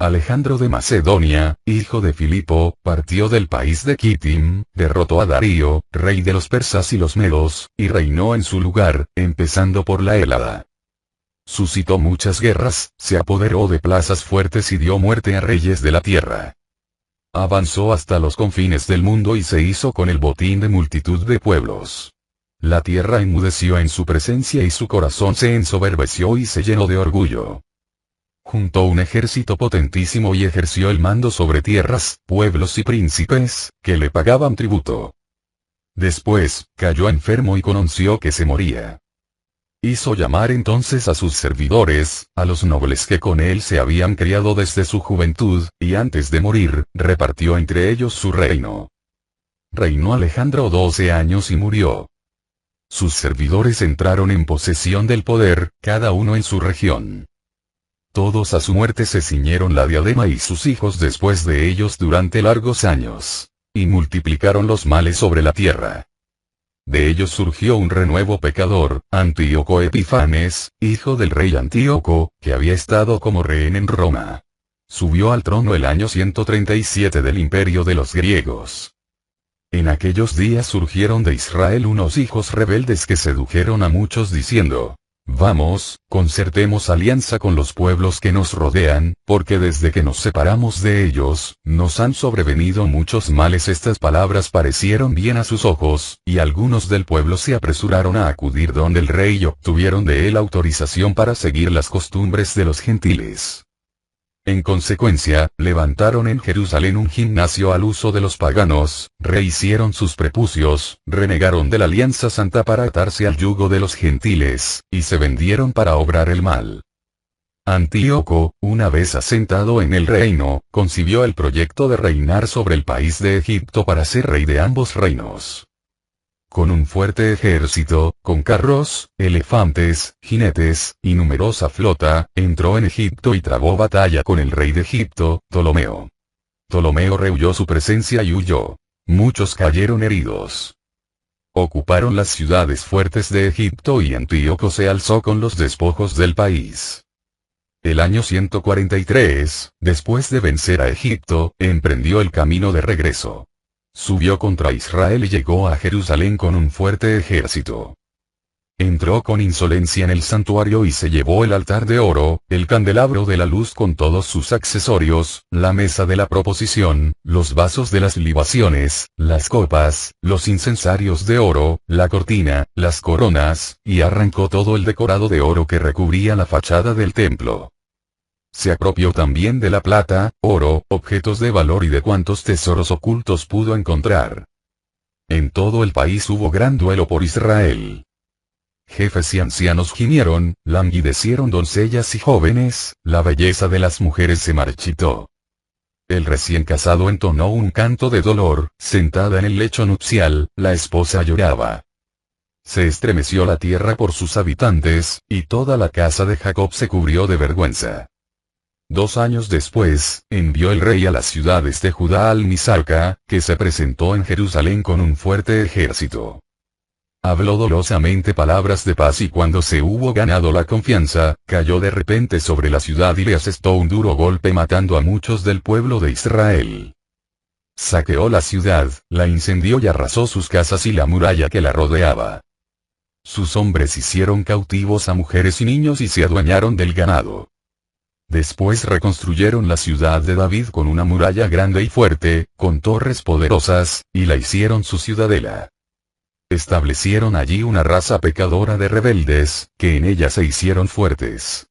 Alejandro de Macedonia, hijo de Filipo, partió del país de Kitim, derrotó a Darío, rey de los persas y los medos, y reinó en su lugar, empezando por la Hélada. Suscitó muchas guerras, se apoderó de plazas fuertes y dio muerte a reyes de la tierra. Avanzó hasta los confines del mundo y se hizo con el botín de multitud de pueblos. La tierra enmudeció en su presencia y su corazón se ensoberbeció y se llenó de orgullo. Juntó un ejército potentísimo y ejerció el mando sobre tierras, pueblos y príncipes, que le pagaban tributo. Después, cayó enfermo y conoció que se moría. Hizo llamar entonces a sus servidores, a los nobles que con él se habían criado desde su juventud, y antes de morir, repartió entre ellos su reino. Reinó Alejandro 12 años y murió. Sus servidores entraron en posesión del poder, cada uno en su región. Todos a su muerte se ciñeron la diadema y sus hijos después de ellos durante largos años. Y multiplicaron los males sobre la tierra. De ellos surgió un renuevo pecador, Antíoco Epifanes, hijo del rey Antíoco, que había estado como rehén en Roma. Subió al trono el año 137 del imperio de los griegos. En aquellos días surgieron de Israel unos hijos rebeldes que sedujeron a muchos diciendo: Vamos, concertemos alianza con los pueblos que nos rodean, porque desde que nos separamos de ellos, nos han sobrevenido muchos males. Estas palabras parecieron bien a sus ojos, y algunos del pueblo se apresuraron a acudir donde el rey y obtuvieron de él autorización para seguir las costumbres de los gentiles. En consecuencia, levantaron en Jerusalén un gimnasio al uso de los paganos, rehicieron sus prepucios, renegaron de la alianza santa para atarse al yugo de los gentiles, y se vendieron para obrar el mal. Antíoco, una vez asentado en el reino, concibió el proyecto de reinar sobre el país de Egipto para ser rey de ambos reinos. Con un fuerte ejército, con carros, elefantes, jinetes, y numerosa flota, entró en Egipto y trabó batalla con el rey de Egipto, Ptolomeo. Ptolomeo rehuyó su presencia y huyó. Muchos cayeron heridos. Ocuparon las ciudades fuertes de Egipto y Antíoco se alzó con los despojos del país. El año 143, después de vencer a Egipto, emprendió el camino de regreso. Subió contra Israel y llegó a Jerusalén con un fuerte ejército. Entró con insolencia en el santuario y se llevó el altar de oro, el candelabro de la luz con todos sus accesorios, la mesa de la proposición, los vasos de las libaciones, las copas, los incensarios de oro, la cortina, las coronas, y arrancó todo el decorado de oro que recubría la fachada del templo. Se apropió también de la plata, oro, objetos de valor y de cuantos tesoros ocultos pudo encontrar. En todo el país hubo gran duelo por Israel. Jefes y ancianos gimieron, languidecieron doncellas y jóvenes, la belleza de las mujeres se marchitó. El recién casado entonó un canto de dolor, sentada en el lecho nupcial, la esposa lloraba. Se estremeció la tierra por sus habitantes, y toda la casa de Jacob se cubrió de vergüenza. 2 años después, envió el rey a las ciudades de Judá al Misarca, que se presentó en Jerusalén con un fuerte ejército. Habló dolosamente palabras de paz y cuando se hubo ganado la confianza, cayó de repente sobre la ciudad y le asestó un duro golpe matando a muchos del pueblo de Israel. Saqueó la ciudad, la incendió y arrasó sus casas y la muralla que la rodeaba. Sus hombres hicieron cautivos a mujeres y niños y se adueñaron del ganado. Después reconstruyeron la ciudad de David con una muralla grande y fuerte, con torres poderosas, y la hicieron su ciudadela. Establecieron allí una raza pecadora de rebeldes, que en ella se hicieron fuertes.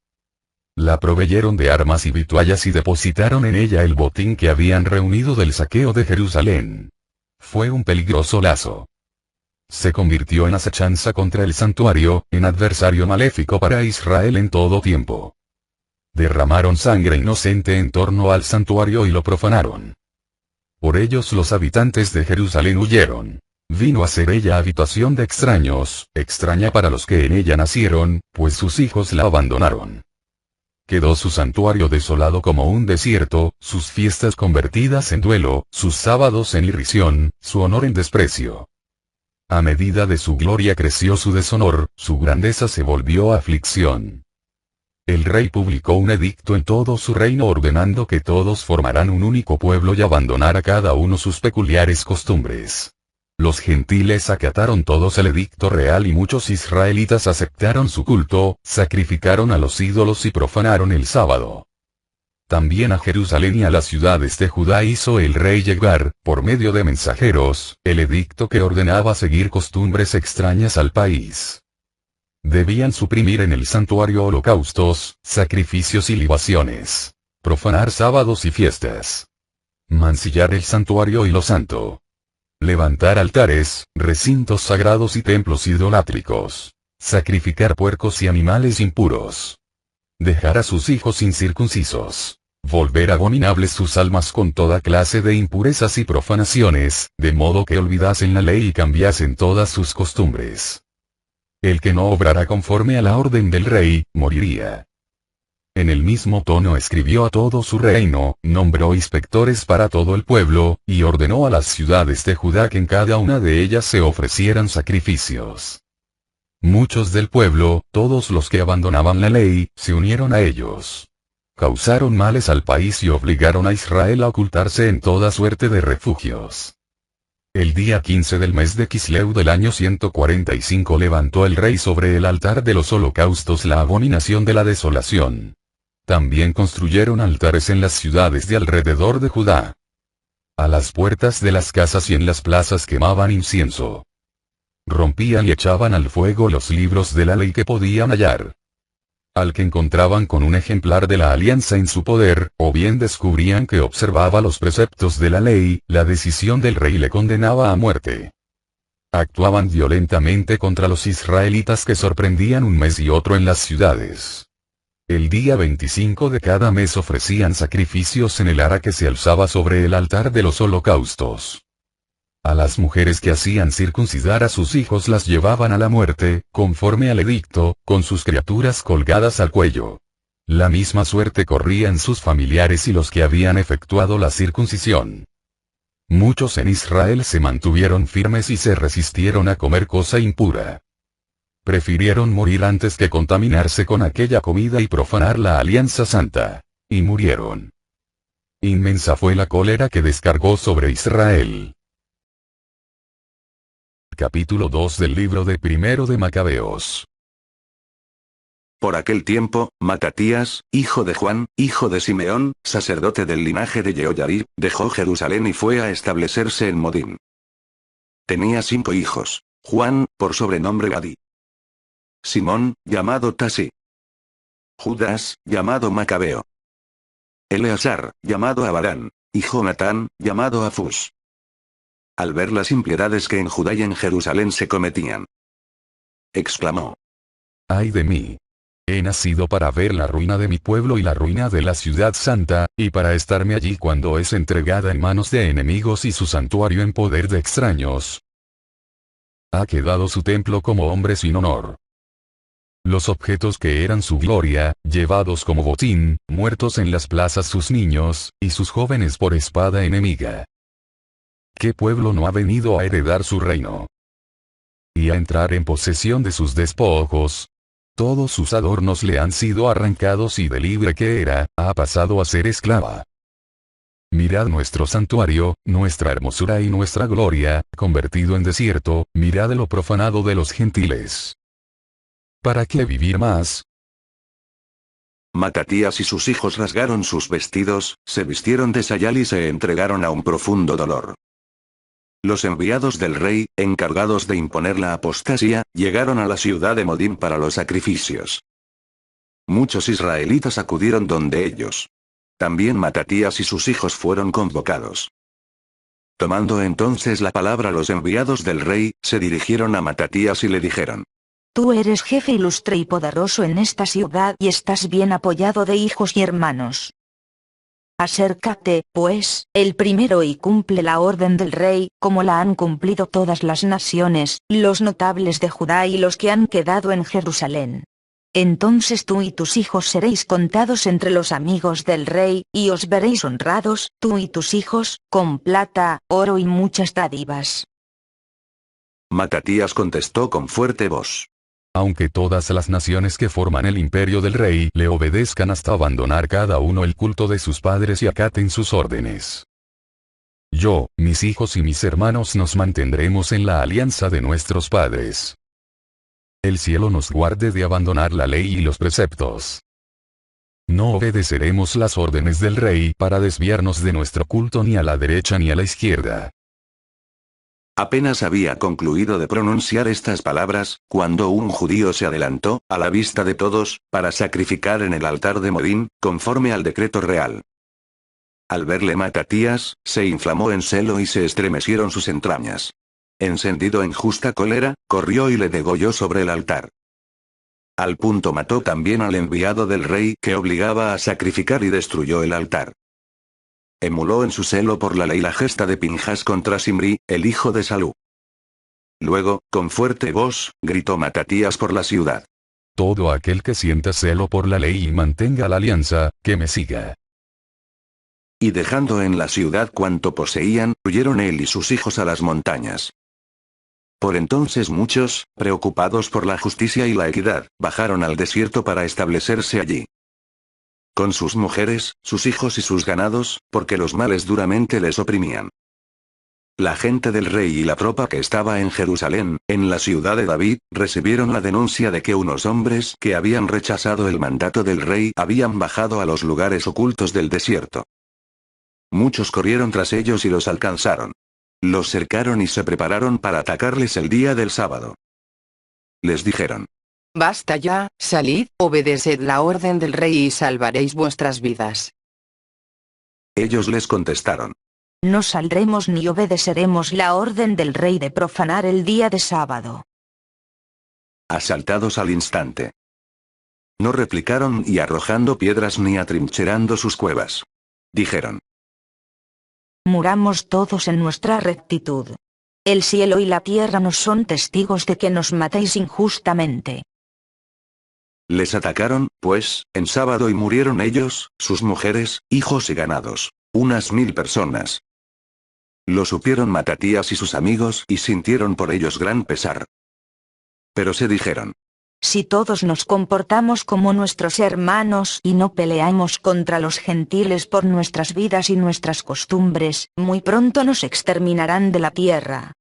La proveyeron de armas y vituallas y depositaron en ella el botín que habían reunido del saqueo de Jerusalén. Fue un peligroso lazo. Se convirtió en asechanza contra el santuario, en adversario maléfico para Israel en todo tiempo. Derramaron sangre inocente en torno al santuario y lo profanaron. Por ellos los habitantes de Jerusalén huyeron. Vino a ser ella habitación de extraños, extraña para los que en ella nacieron, pues sus hijos la abandonaron. Quedó su santuario desolado como un desierto, sus fiestas convertidas en duelo, sus sábados en irrisión, su honor en desprecio. A medida de su gloria creció su deshonor, su grandeza se volvió aflicción. El rey publicó un edicto en todo su reino ordenando que todos formaran un único pueblo y abandonara cada uno sus peculiares costumbres. Los gentiles acataron todos el edicto real y muchos israelitas aceptaron su culto, sacrificaron a los ídolos y profanaron el sábado. También a Jerusalén y a las ciudades de Judá hizo el rey llegar, por medio de mensajeros, el edicto que ordenaba seguir costumbres extrañas al país. Debían suprimir en el santuario holocaustos, sacrificios y libaciones. Profanar sábados y fiestas. Mancillar el santuario y lo santo. Levantar altares, recintos sagrados y templos idolátricos. Sacrificar puercos y animales impuros. Dejar a sus hijos incircuncisos. Volver abominables sus almas con toda clase de impurezas y profanaciones, de modo que olvidasen la ley y cambiasen todas sus costumbres. El que no obrara conforme a la orden del rey, moriría. En el mismo tono escribió a todo su reino, nombró inspectores para todo el pueblo, y ordenó a las ciudades de Judá que en cada una de ellas se ofrecieran sacrificios. Muchos del pueblo, todos los que abandonaban la ley, se unieron a ellos. Causaron males al país y obligaron a Israel a ocultarse en toda suerte de refugios. El día 15 del mes de Quisleu del año 145 levantó el rey sobre el altar de los holocaustos la abominación de la desolación. También construyeron altares en las ciudades de alrededor de Judá. A las puertas de las casas y en las plazas quemaban incienso. Rompían y echaban al fuego los libros de la ley que podían hallar. Al que encontraban con un ejemplar de la alianza en su poder, o bien descubrían que observaba los preceptos de la ley, la decisión del rey le condenaba a muerte. Actuaban violentamente contra los israelitas que sorprendían un mes y otro en las ciudades. El día 25 de cada mes ofrecían sacrificios en el ara que se alzaba sobre el altar de los holocaustos. A las mujeres que hacían circuncidar a sus hijos las llevaban a la muerte, conforme al edicto, con sus criaturas colgadas al cuello. La misma suerte corrían sus familiares y los que habían efectuado la circuncisión. Muchos en Israel se mantuvieron firmes y se resistieron a comer cosa impura. Prefirieron morir antes que contaminarse con aquella comida y profanar la alianza santa. Y murieron. Inmensa fue la cólera que descargó sobre Israel. Capítulo 2 del libro de Primero de Macabeos. Por aquel tiempo, Matatías, hijo de Juan, hijo de Simeón, sacerdote del linaje de Jehoiarib, dejó Jerusalén y fue a establecerse en Modín. Tenía 5 hijos. Juan, por sobrenombre Gadi. Simón, llamado Tasí. Judas, llamado Macabeo. Eleazar, llamado Abarán. Y Jonatán, llamado Afús. Al ver las impiedades que en Judá y en Jerusalén se cometían, exclamó: ¡Ay de mí! He nacido para ver la ruina de mi pueblo y la ruina de la ciudad santa, y para estarme allí cuando es entregada en manos de enemigos y su santuario en poder de extraños. Ha quedado su templo como hombre sin honor. Los objetos que eran su gloria, llevados como botín, muertos en las plazas sus niños, y sus jóvenes por espada enemiga. ¿Qué pueblo no ha venido a heredar su reino? Y a entrar en posesión de sus despojos? Todos sus adornos le han sido arrancados y de libre que era, ha pasado a ser esclava. Mirad nuestro santuario, nuestra hermosura y nuestra gloria, convertido en desierto, mirad lo profanado de los gentiles. ¿Para qué vivir más? Matatías y sus hijos rasgaron sus vestidos, se vistieron de sayal y se entregaron a un profundo dolor. Los enviados del rey, encargados de imponer la apostasía, llegaron a la ciudad de Modín para los sacrificios. Muchos israelitas acudieron donde ellos. También Matatías y sus hijos fueron convocados. Tomando entonces la palabra los enviados del rey, se dirigieron a Matatías y le dijeron: Tú eres jefe ilustre y poderoso en esta ciudad y estás bien apoyado de hijos y hermanos. Acércate, pues, el primero y cumple la orden del rey, como la han cumplido todas las naciones, los notables de Judá y los que han quedado en Jerusalén. Entonces tú y tus hijos seréis contados entre los amigos del rey, y os veréis honrados, tú y tus hijos, con plata, oro y muchas dádivas. Matatías contestó con fuerte voz: Aunque todas las naciones que forman el imperio del rey le obedezcan hasta abandonar cada uno el culto de sus padres y acaten sus órdenes. Yo, mis hijos y mis hermanos nos mantendremos en la alianza de nuestros padres. El cielo nos guarde de abandonar la ley y los preceptos. No obedeceremos las órdenes del rey para desviarnos de nuestro culto ni a la derecha ni a la izquierda. Apenas había concluido de pronunciar estas palabras, cuando un judío se adelantó, a la vista de todos, para sacrificar en el altar de Modín, conforme al decreto real. Al verle Matatías, se inflamó en celo y se estremecieron sus entrañas. Encendido en justa cólera, corrió y le degolló sobre el altar. Al punto mató también al enviado del rey que obligaba a sacrificar y destruyó el altar. Emuló en su celo por la ley la gesta de Pinjas contra Simri, el hijo de Salú. Luego, con fuerte voz, gritó Matatías por la ciudad. Todo aquel que sienta celo por la ley y mantenga la alianza, que me siga. Y dejando en la ciudad cuanto poseían, huyeron él y sus hijos a las montañas. Por entonces muchos, preocupados por la justicia y la equidad, bajaron al desierto para establecerse allí. Con sus mujeres, sus hijos y sus ganados, porque los males duramente les oprimían. La gente del rey y la tropa que estaba en Jerusalén, en la ciudad de David, recibieron la denuncia de que unos hombres que habían rechazado el mandato del rey habían bajado a los lugares ocultos del desierto. Muchos corrieron tras ellos y los alcanzaron. Los cercaron y se prepararon para atacarles el día del sábado. Les dijeron: Basta ya, salid, obedeced la orden del rey y salvaréis vuestras vidas. Ellos les contestaron: No saldremos ni obedeceremos la orden del rey de profanar el día de sábado. Asaltados al instante. No replicaron y arrojando piedras ni atrincherando sus cuevas. Dijeron: Muramos todos en nuestra rectitud. El cielo y la tierra nos son testigos de que nos matéis injustamente. Les atacaron, pues, en sábado y murieron ellos, sus mujeres, hijos y ganados. Unas 1000 personas. Lo supieron Matatías y sus amigos y sintieron por ellos gran pesar. Pero se dijeron: Si todos nos comportamos como nuestros hermanos y no peleamos contra los gentiles por nuestras vidas y nuestras costumbres, muy pronto nos exterminarán de la tierra.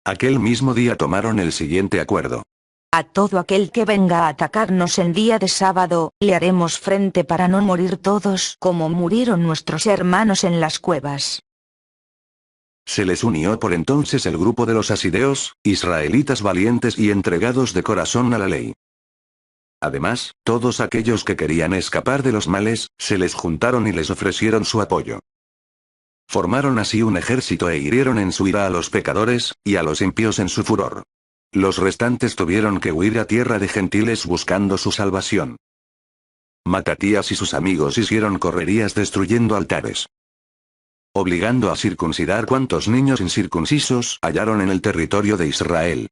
Aquel mismo día tomaron el siguiente acuerdo: A todo aquel que venga a atacarnos en día de sábado, le haremos frente para no morir todos como murieron nuestros hermanos en las cuevas. Se les unió por entonces el grupo de los asideos, israelitas valientes y entregados de corazón a la ley. Además, todos aquellos que querían escapar de los males, se les juntaron y les ofrecieron su apoyo. Formaron así un ejército e hirieron en su ira a los pecadores, y a los impíos en su furor. Los restantes tuvieron que huir a tierra de gentiles buscando su salvación. Matatías y sus amigos hicieron correrías destruyendo altares, obligando a circuncidar cuantos niños incircuncisos hallaron en el territorio de Israel,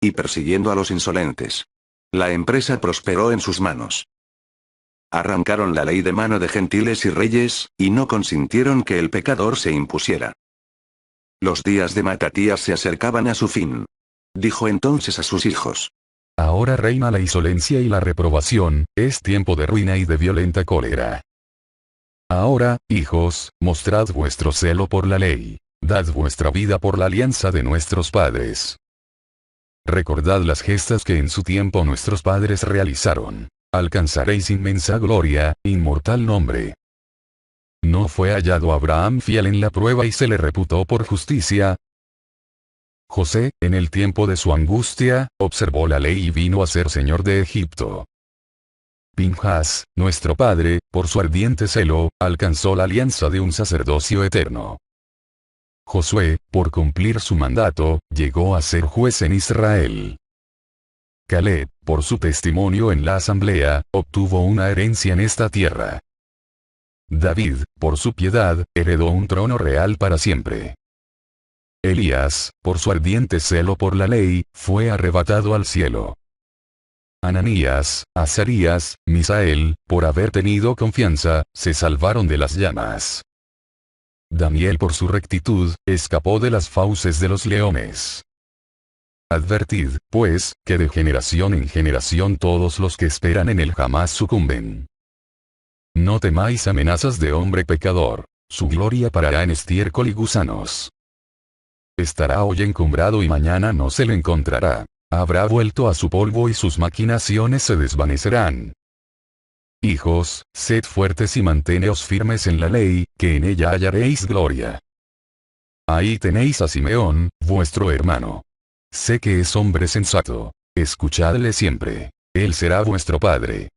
y persiguiendo a los insolentes. La empresa prosperó en sus manos. Arrancaron la ley de mano de gentiles y reyes, y no consintieron que el pecador se impusiera. Los días de Matatías se acercaban a su fin. Dijo entonces a sus hijos: Ahora reina la insolencia y la reprobación, es tiempo de ruina y de violenta cólera. Ahora, hijos, mostrad vuestro celo por la ley, dad vuestra vida por la alianza de nuestros padres. Recordad las gestas que en su tiempo nuestros padres realizaron. Alcanzaréis inmensa gloria, inmortal nombre. ¿No fue hallado Abraham fiel en la prueba y se le reputó por justicia? José, en el tiempo de su angustia, observó la ley y vino a ser señor de Egipto. Pinjas, nuestro padre, por su ardiente celo, alcanzó la alianza de un sacerdocio eterno. Josué, por cumplir su mandato, llegó a ser juez en Israel. Caleb, por su testimonio en la asamblea, obtuvo una herencia en esta tierra. David, por su piedad, heredó un trono real para siempre. Elías, por su ardiente celo por la ley, fue arrebatado al cielo. Ananías, Azarías, Misael, por haber tenido confianza, se salvaron de las llamas. Daniel por su rectitud, escapó de las fauces de los leones. Advertid, pues, que de generación en generación todos los que esperan en él jamás sucumben. No temáis amenazas de hombre pecador. Su gloria parará en estiércol y gusanos. Estará hoy encumbrado y mañana no se le encontrará. Habrá vuelto a su polvo y sus maquinaciones se desvanecerán. Hijos, sed fuertes y manteneos firmes en la ley, que en ella hallaréis gloria. Ahí tenéis a Simeón, vuestro hermano. Sé que es hombre sensato. Escuchadle siempre. Él será vuestro padre.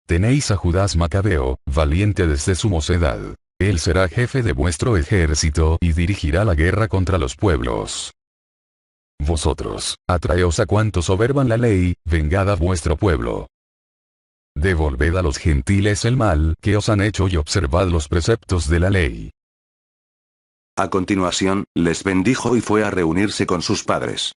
Tenéis a Judas Macabeo, valiente desde su mocedad. Él será jefe de vuestro ejército y dirigirá la guerra contra los pueblos. Vosotros, atraeos a cuantos soberban la ley, vengad a vuestro pueblo. Devolved a los gentiles el mal que os han hecho y observad los preceptos de la ley. A continuación, les bendijo y fue a reunirse con sus padres.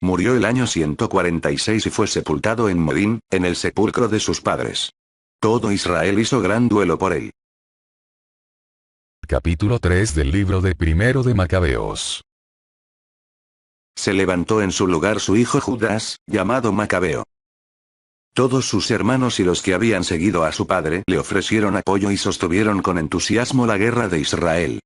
Murió el año 146 y fue sepultado en Modín, en el sepulcro de sus padres. Todo Israel hizo gran duelo por él. Capítulo 3 del libro de Primero de Macabeos. Se levantó en su lugar su hijo Judas, llamado Macabeo. Todos sus hermanos y los que habían seguido a su padre le ofrecieron apoyo y sostuvieron con entusiasmo la guerra de Israel.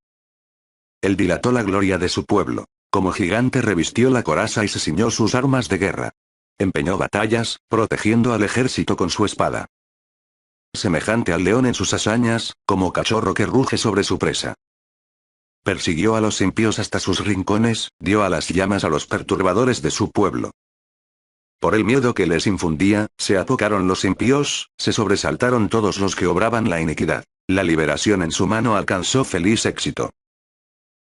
Él dilató la gloria de su pueblo. Como gigante revistió la coraza y se ciñó sus armas de guerra. Empeñó batallas, protegiendo al ejército con su espada. Semejante al león en sus hazañas, como cachorro que ruge sobre su presa. Persiguió a los impíos hasta sus rincones, dio a las llamas a los perturbadores de su pueblo. Por el miedo que les infundía, se apocaron los impíos, se sobresaltaron todos los que obraban la iniquidad. La liberación en su mano alcanzó feliz éxito.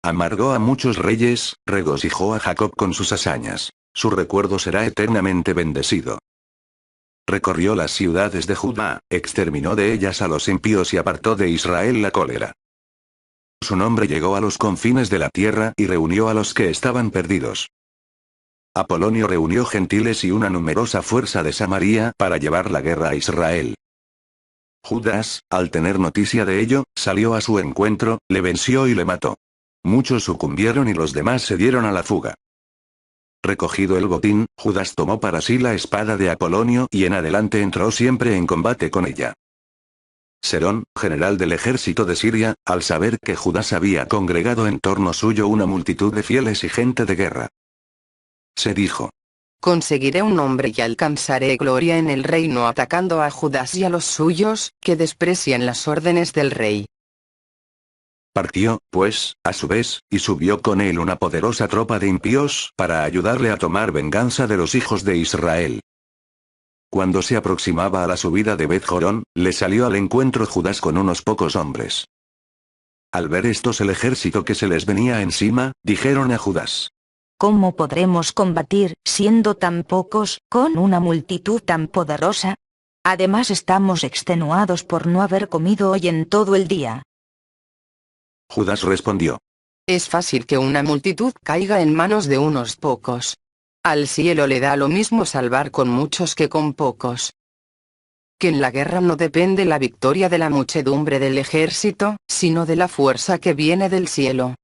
Amargó a muchos reyes, regocijó a Jacob con sus hazañas. Su recuerdo será eternamente bendecido. Recorrió las ciudades de Judá, exterminó de ellas a los impíos y apartó de Israel la cólera. Su nombre llegó a los confines de la tierra y reunió a los que estaban perdidos. Apolonio reunió gentiles y una numerosa fuerza de Samaria para llevar la guerra a Israel. Judas, al tener noticia de ello, salió a su encuentro, le venció y le mató. Muchos sucumbieron y los demás se dieron a la fuga. Recogido el botín, Judas tomó para sí la espada de Apolonio y en adelante entró siempre en combate con ella. Serón, general del ejército de Siria, al saber que Judas había congregado en torno suyo una multitud de fieles y gente de guerra, se dijo: Conseguiré un nombre y alcanzaré gloria en el reino atacando a Judas y a los suyos, que desprecian las órdenes del rey. Partió, pues, a su vez, y subió con él una poderosa tropa de impíos para ayudarle a tomar venganza de los hijos de Israel. Cuando se aproximaba a la subida de Bet-Jorón, le salió al encuentro Judas con unos pocos hombres. Al ver estos el ejército que se les venía encima, dijeron a Judas: ¿Cómo podremos combatir, siendo tan pocos, con una multitud tan poderosa? Además estamos extenuados por no haber comido hoy en todo el día. Judas respondió: Es fácil que una multitud caiga en manos de unos pocos. Al cielo le da lo mismo salvar con muchos que con pocos. Que en la guerra no depende la victoria de la muchedumbre del ejército, sino de la fuerza que viene del cielo.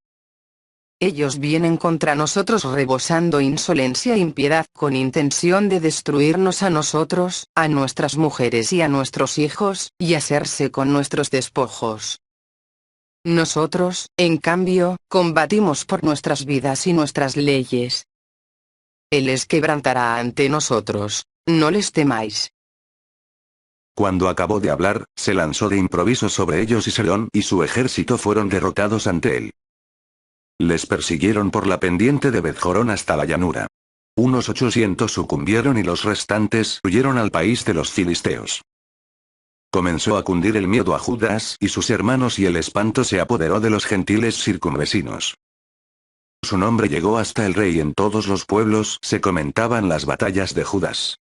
Ellos vienen contra nosotros rebosando insolencia e impiedad con intención de destruirnos a nosotros, a nuestras mujeres y a nuestros hijos, y hacerse con nuestros despojos. Nosotros, en cambio, combatimos por nuestras vidas y nuestras leyes. Él les quebrantará ante nosotros, no les temáis. Cuando acabó de hablar, se lanzó de improviso sobre ellos y Serón y su ejército fueron derrotados ante él. Les persiguieron por la pendiente de Bet-Jorón hasta la llanura. Unos 800 sucumbieron y los restantes huyeron al país de los filisteos. Comenzó a cundir el miedo a Judas y sus hermanos y el espanto se apoderó de los gentiles circunvecinos. Su nombre llegó hasta el rey y en todos los pueblos se comentaban las batallas de Judas.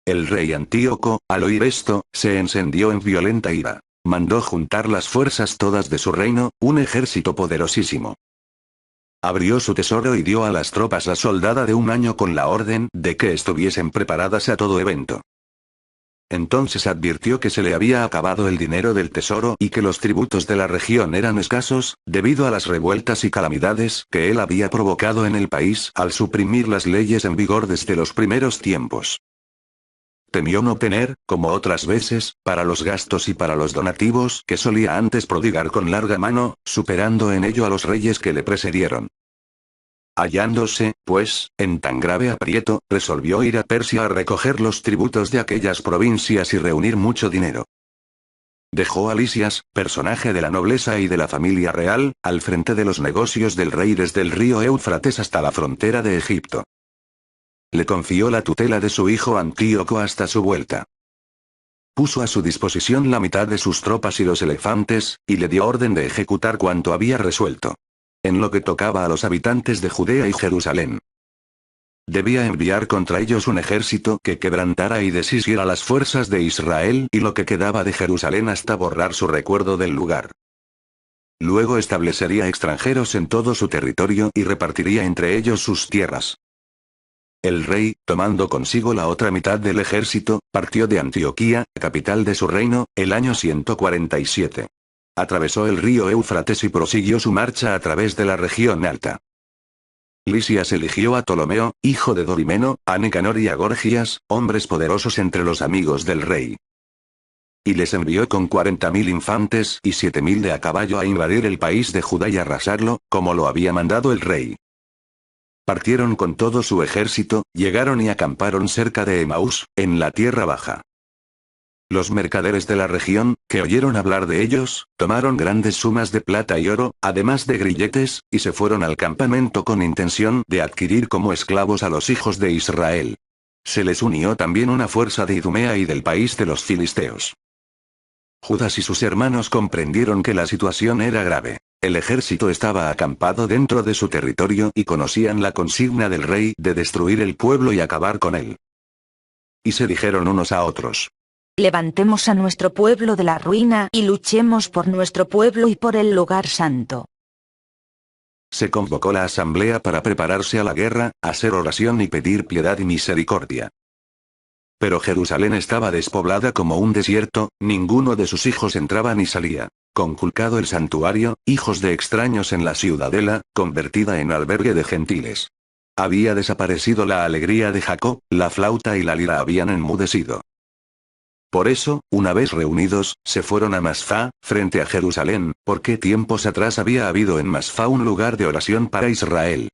El rey Antíoco, al oír esto, se encendió en violenta ira. Mandó juntar las fuerzas todas de su reino, un ejército poderosísimo. Abrió su tesoro y dio a las tropas la soldada de un año con la orden de que estuviesen preparadas a todo evento. Entonces advirtió que se le había acabado el dinero del tesoro y que los tributos de la región eran escasos, debido a las revueltas y calamidades que él había provocado en el país al suprimir las leyes en vigor desde los primeros tiempos. Temió no tener, como otras veces, para los gastos y para los donativos que solía antes prodigar con larga mano, superando en ello a los reyes que le precedieron. Hallándose, pues, en tan grave aprieto, resolvió ir a Persia a recoger los tributos de aquellas provincias y reunir mucho dinero. Dejó a Lisias, personaje de la nobleza y de la familia real, al frente de los negocios del rey desde el río Éufrates hasta la frontera de Egipto. Le confió la tutela de su hijo Antíoco hasta su vuelta. Puso a su disposición la mitad de sus tropas y los elefantes, y le dio orden de ejecutar cuanto había resuelto. En lo que tocaba a los habitantes de Judea y Jerusalén. Debía enviar contra ellos un ejército que quebrantara y deshiciera las fuerzas de Israel y lo que quedaba de Jerusalén hasta borrar su recuerdo del lugar. Luego establecería extranjeros en todo su territorio y repartiría entre ellos sus tierras. El rey, tomando consigo la otra mitad del ejército, partió de Antioquía, capital de su reino, el año 147. Atravesó el río Éufrates y prosiguió su marcha a través de la región alta. Lisias eligió a Ptolomeo, hijo de Dorimeno, a Nicanor y a Gorgias, hombres poderosos entre los amigos del rey. Y les envió con 40.000 infantes y 7.000 de a caballo a invadir el país de Judá y arrasarlo, como lo había mandado el rey. Partieron con todo su ejército, llegaron y acamparon cerca de Emaús, en la tierra baja. Los mercaderes de la región, que oyeron hablar de ellos, tomaron grandes sumas de plata y oro, además de grilletes, y se fueron al campamento con intención de adquirir como esclavos a los hijos de Israel. Se les unió también una fuerza de Idumea y del país de los filisteos. Judas y sus hermanos comprendieron que la situación era grave. El ejército estaba acampado dentro de su territorio y conocían la consigna del rey de destruir el pueblo y acabar con él. Y se dijeron unos a otros: Levantemos a nuestro pueblo de la ruina y luchemos por nuestro pueblo y por el lugar santo. Se convocó la asamblea para prepararse a la guerra, hacer oración y pedir piedad y misericordia. Pero Jerusalén estaba despoblada como un desierto, ninguno de sus hijos entraba ni salía. Conculcado el santuario, hijos de extraños en la ciudadela, convertida en albergue de gentiles. Había desaparecido la alegría de Jacob, la flauta y la lira habían enmudecido. Por eso, una vez reunidos, se fueron a Masfá, frente a Jerusalén, porque tiempos atrás había habido en Masfá un lugar de oración para Israel.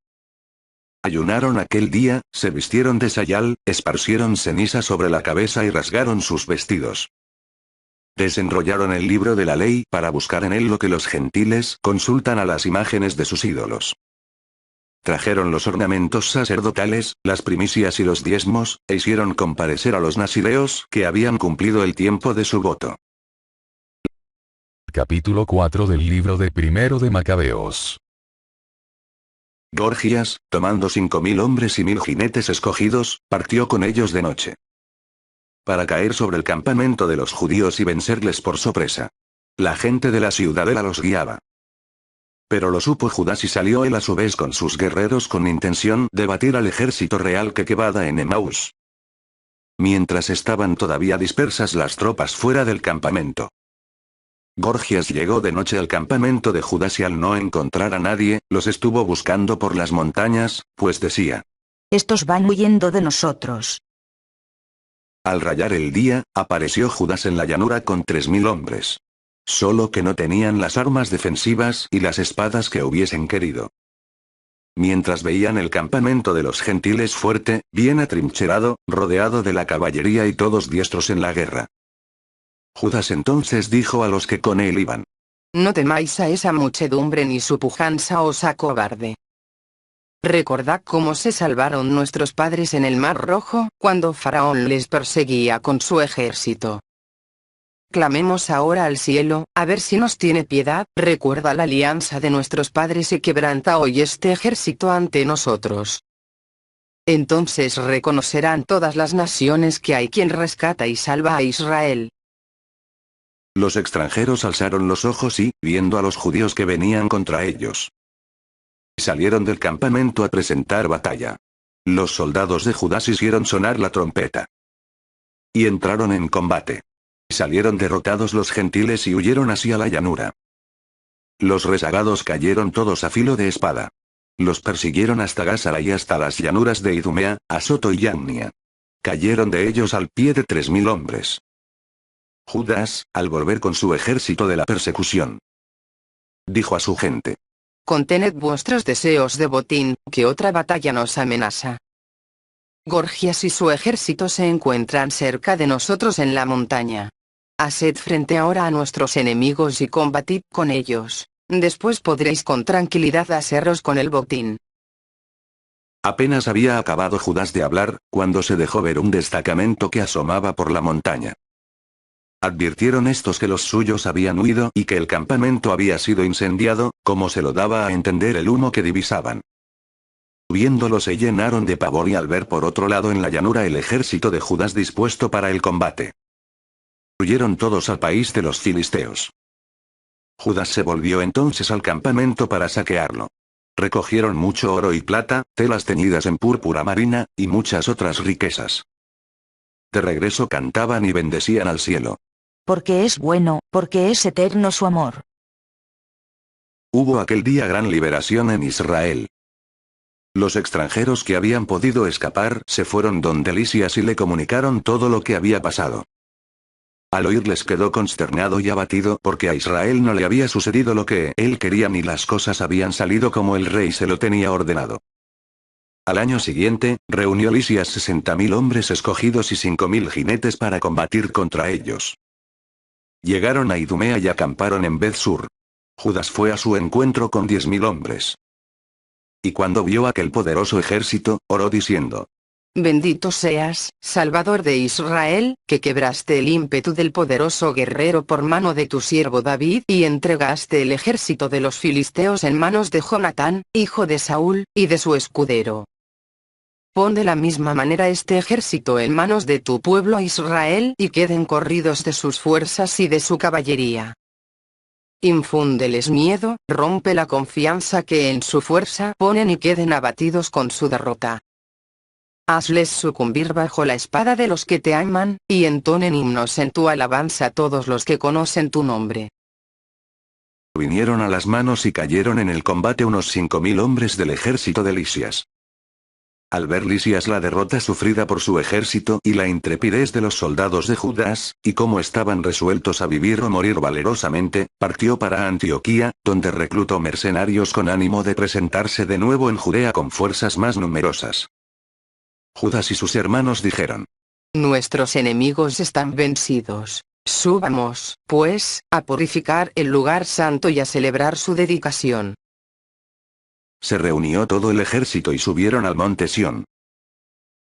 Ayunaron aquel día, se vistieron de sayal, esparcieron ceniza sobre la cabeza y rasgaron sus vestidos. Desenrollaron el libro de la ley para buscar en él lo que los gentiles consultan a las imágenes de sus ídolos. Trajeron los ornamentos sacerdotales, las primicias y los diezmos, e hicieron comparecer a los nazireos que habían cumplido el tiempo de su voto. Capítulo 4 del libro de Primero de Macabeos. Gorgias, tomando 5.000 hombres y 1.000 jinetes escogidos, partió con ellos de noche. Para caer sobre el campamento de los judíos y vencerles por sorpresa. La gente de la ciudadela los guiaba. Pero lo supo Judas y salió él a su vez con sus guerreros con intención de batir al ejército real que quedaba en Emaús. Mientras estaban todavía dispersas las tropas fuera del campamento. Gorgias llegó de noche al campamento de Judas y al no encontrar a nadie, los estuvo buscando por las montañas, pues decía: Estos van huyendo de nosotros. Al rayar el día, apareció Judas en la llanura con 3.000 hombres. Solo que no tenían las armas defensivas y las espadas que hubiesen querido. Mientras veían el campamento de los gentiles fuerte, bien atrincherado, rodeado de la caballería y todos diestros en la guerra. Judas entonces dijo a los que con él iban: No temáis a esa muchedumbre ni su pujanza os acobarde. Recordad cómo se salvaron nuestros padres en el Mar Rojo, cuando Faraón les perseguía con su ejército. Clamemos ahora al cielo, a ver si nos tiene piedad, recuerda la alianza de nuestros padres y quebranta hoy este ejército ante nosotros. Entonces reconocerán todas las naciones que hay quien rescata y salva a Israel. Los extranjeros alzaron los ojos y, viendo a los judíos que venían contra ellos, salieron del campamento a presentar batalla. Los soldados de Judas hicieron sonar la trompeta. Y entraron en combate. Salieron derrotados los gentiles y huyeron hacia la llanura. Los rezagados cayeron todos a filo de espada. Los persiguieron hasta Gásara y hasta las llanuras de Idumea, Asoto y Yamnia. Cayeron de ellos al pie de 3000 hombres. Judas, al volver con su ejército de la persecución, dijo a su gente: Contened vuestros deseos de botín, que otra batalla nos amenaza. Gorgias y su ejército se encuentran cerca de nosotros en la montaña. Haced frente ahora a nuestros enemigos y combatid con ellos. Después podréis con tranquilidad haceros con el botín. Apenas había acabado Judas de hablar, cuando se dejó ver un destacamento que asomaba por la montaña. Advirtieron estos que los suyos habían huido y que el campamento había sido incendiado, como se lo daba a entender el humo que divisaban. Viéndolo se llenaron de pavor y al ver por otro lado en la llanura el ejército de Judas dispuesto para el combate, huyeron todos al país de los filisteos. Judas se volvió entonces al campamento para saquearlo. Recogieron mucho oro y plata, telas teñidas en púrpura marina, y muchas otras riquezas. De regreso cantaban y bendecían al cielo. Porque es bueno, porque es eterno su amor. Hubo aquel día gran liberación en Israel. Los extranjeros que habían podido escapar se fueron donde Lisias y le comunicaron todo lo que había pasado. Al oírles quedó consternado y abatido porque a Israel no le había sucedido lo que él quería ni las cosas habían salido como el rey se lo tenía ordenado. Al año siguiente, reunió Lisias 60.000 hombres escogidos y 5.000 jinetes para combatir contra ellos. Llegaron a Idumea y acamparon en Beth-sur. Judas fue a su encuentro con 10.000 hombres. Y cuando vio aquel poderoso ejército, oró diciendo: Bendito seas, Salvador de Israel, que quebraste el ímpetu del poderoso guerrero por mano de tu siervo David y entregaste el ejército de los filisteos en manos de Jonatán, hijo de Saúl, y de su escudero. Pon de la misma manera este ejército en manos de tu pueblo Israel y queden corridos de sus fuerzas y de su caballería. Infúndeles miedo, rompe la confianza que en su fuerza ponen y queden abatidos con su derrota. Hazles sucumbir bajo la espada de los que te aman, y entonen himnos en tu alabanza todos los que conocen tu nombre. Vinieron a las manos y cayeron en el combate unos 5.000 hombres del ejército de Lisias. Al ver Lisias la derrota sufrida por su ejército y la intrepidez de los soldados de Judas, y cómo estaban resueltos a vivir o morir valerosamente, partió para Antioquía, donde reclutó mercenarios con ánimo de presentarse de nuevo en Judea con fuerzas más numerosas. Judas y sus hermanos dijeron: Nuestros enemigos están vencidos. Subamos, pues, a purificar el lugar santo y a celebrar su dedicación. Se reunió todo el ejército y subieron al monte Sión.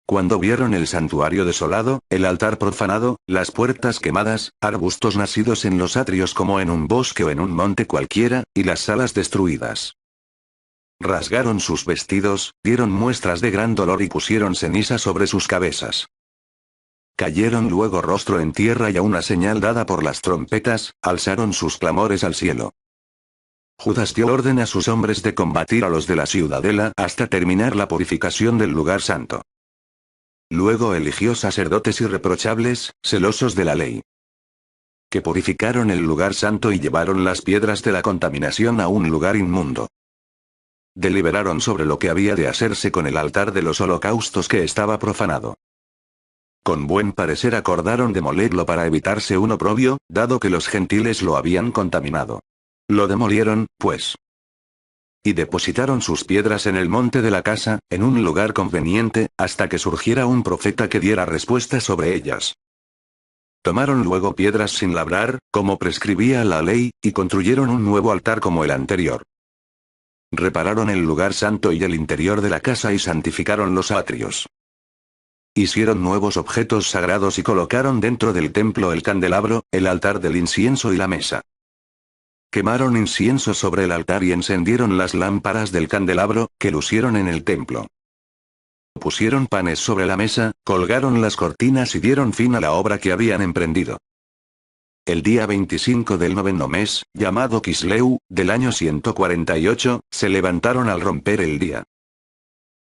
Cuando vieron el santuario desolado, el altar profanado, las puertas quemadas, arbustos nacidos en los atrios como en un bosque o en un monte cualquiera, y las salas destruidas, rasgaron sus vestidos, dieron muestras de gran dolor y pusieron ceniza sobre sus cabezas. Cayeron luego rostro en tierra y a una señal dada por las trompetas, alzaron sus clamores al cielo. Judas dio orden a sus hombres de combatir a los de la ciudadela hasta terminar la purificación del lugar santo. Luego eligió sacerdotes irreprochables, celosos de la ley, que purificaron el lugar santo y llevaron las piedras de la contaminación a un lugar inmundo. Deliberaron sobre lo que había de hacerse con el altar de los holocaustos que estaba profanado. Con buen parecer acordaron demolerlo para evitarse un oprobio, dado que los gentiles lo habían contaminado. Lo demolieron, pues, y depositaron sus piedras en el monte de la casa, en un lugar conveniente, hasta que surgiera un profeta que diera respuesta sobre ellas. Tomaron luego piedras sin labrar, como prescribía la ley, y construyeron un nuevo altar como el anterior. Repararon el lugar santo y el interior de la casa y santificaron los atrios. Hicieron nuevos objetos sagrados y colocaron dentro del templo el candelabro, el altar del incienso y la mesa. Quemaron incienso sobre el altar y encendieron las lámparas del candelabro, que lucieron en el templo. Pusieron panes sobre la mesa, colgaron las cortinas y dieron fin a la obra que habían emprendido. El día 25 del noveno mes, llamado Quisleu, del año 148, se levantaron al romper el día.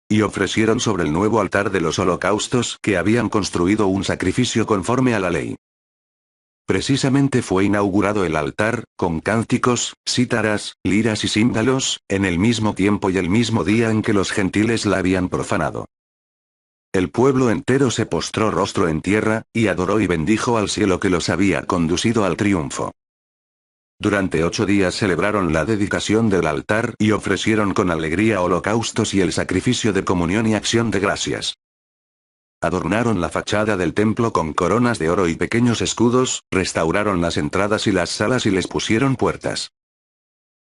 Y ofrecieron sobre el nuevo altar de los holocaustos que habían construido un sacrificio conforme a la ley. Precisamente fue inaugurado el altar, con cánticos, cítaras, liras y címbalos, en el mismo tiempo y el mismo día en que los gentiles la habían profanado. El pueblo entero se postró rostro en tierra, y adoró y bendijo al cielo que los había conducido al triunfo. Durante 8 días celebraron la dedicación del altar y ofrecieron con alegría holocaustos y el sacrificio de comunión y acción de gracias. Adornaron la fachada del templo con coronas de oro y pequeños escudos, restauraron las entradas y las salas y les pusieron puertas.